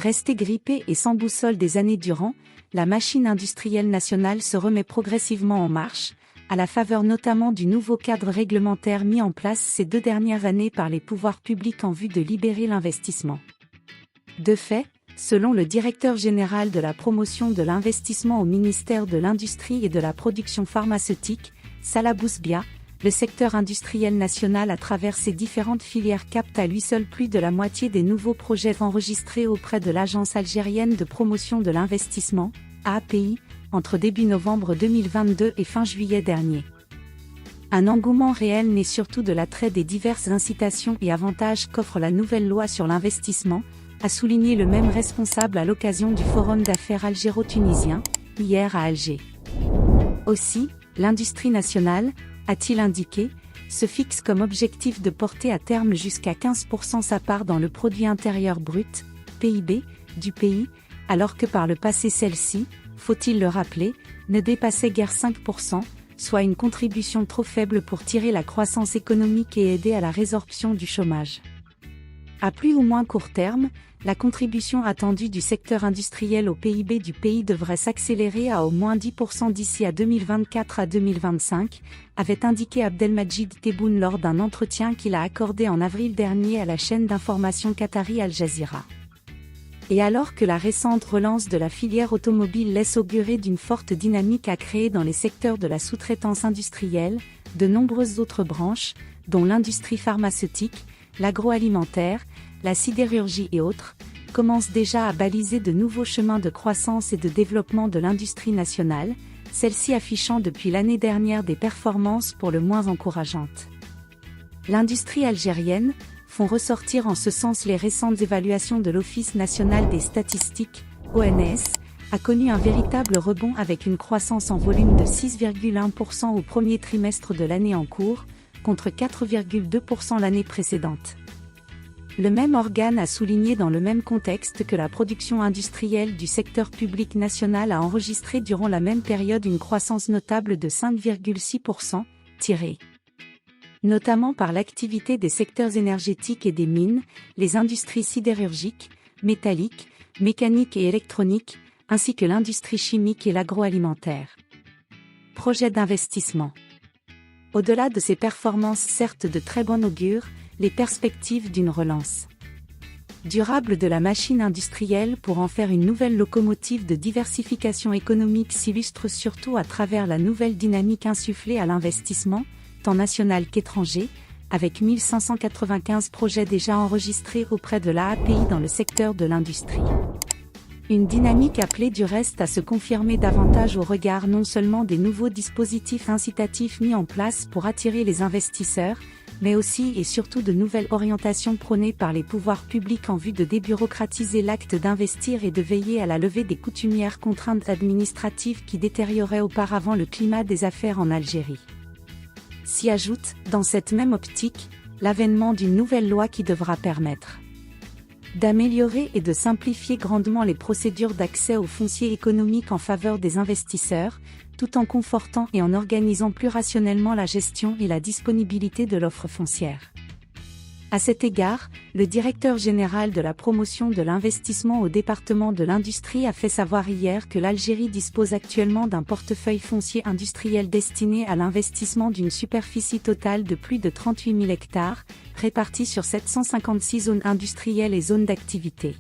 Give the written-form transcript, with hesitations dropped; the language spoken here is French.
Restée grippée et sans boussole des années durant, la machine industrielle nationale se remet progressivement en marche, à la faveur notamment du nouveau cadre réglementaire mis en place ces 2 dernières années par les pouvoirs publics en vue de libérer l'investissement. De fait, selon le directeur général de la promotion de l'investissement au ministère de l'Industrie et de la Production pharmaceutique, Salah Bousbia, le secteur industriel national à travers ses différentes filières capte à lui seul plus de la moitié des nouveaux projets enregistrés auprès de l'Agence algérienne de promotion de l'investissement, API, entre début novembre 2022 et fin juillet dernier. Un engouement réel naît surtout de l'attrait des diverses incitations et avantages qu'offre la nouvelle loi sur l'investissement, a souligné le même responsable à l'occasion du Forum d'affaires algéro-tunisien, hier à Alger. Aussi, l'industrie nationale, a-t-il indiqué, se fixe comme objectif de porter à terme jusqu'à 15% sa part dans le produit intérieur brut, PIB, du pays, alors que par le passé celle-ci, faut-il le rappeler, ne dépassait guère 5%, soit une contribution trop faible pour tirer la croissance économique et aider à la résorption du chômage. À plus ou moins court terme, la contribution attendue du secteur industriel au PIB du pays devrait s'accélérer à au moins 10% d'ici à 2024 à 2025, avait indiqué Abdelmajid Tebboune lors d'un entretien qu'il a accordé en avril dernier à la chaîne d'information qatari Al Jazeera. Et alors que la récente relance de la filière automobile laisse augurer d'une forte dynamique à créer dans les secteurs de la sous-traitance industrielle, de nombreuses autres branches, dont l'industrie pharmaceutique, l'agroalimentaire, la sidérurgie et autres, commencent déjà à baliser de nouveaux chemins de croissance et de développement de l'industrie nationale, celle-ci affichant depuis l'année dernière des performances pour le moins encourageantes. L'industrie algérienne, font ressortir en ce sens les récentes évaluations de l'Office national des statistiques, ONS, a connu un véritable rebond avec une croissance en volume de 6,1% au premier trimestre de l'année en cours, contre 4,2% l'année précédente. Le même organe a souligné dans le même contexte que la production industrielle du secteur public national a enregistré durant la même période une croissance notable de 5,6%, tirée notamment par l'activité des secteurs énergétiques et des mines, les industries sidérurgiques, métalliques, mécaniques et électroniques, ainsi que l'industrie chimique et l'agroalimentaire. Projet d'investissement. Au-delà de ces performances certes de très bon augure, les perspectives d'une relance durable de la machine industrielle pour en faire une nouvelle locomotive de diversification économique s'illustrent surtout à travers la nouvelle dynamique insufflée à l'investissement, tant national qu'étranger, avec 1595 projets déjà enregistrés auprès de la API dans le secteur de l'industrie. Une dynamique appelée du reste à se confirmer davantage au regard non seulement des nouveaux dispositifs incitatifs mis en place pour attirer les investisseurs, mais aussi et surtout de nouvelles orientations prônées par les pouvoirs publics en vue de débureaucratiser l'acte d'investir et de veiller à la levée des coutumières contraintes administratives qui détérioraient auparavant le climat des affaires en Algérie. S'y ajoute, dans cette même optique, l'avènement d'une nouvelle loi qui devra permettre d'améliorer et de simplifier grandement les procédures d'accès au foncier économique en faveur des investisseurs, tout en confortant et en organisant plus rationnellement la gestion et la disponibilité de l'offre foncière. À cet égard, le directeur général de la promotion de l'investissement au département de l'industrie a fait savoir hier que l'Algérie dispose actuellement d'un portefeuille foncier industriel destiné à l'investissement d'une superficie totale de plus de 38 000 hectares, répartis sur 756 zones industrielles et zones d'activité.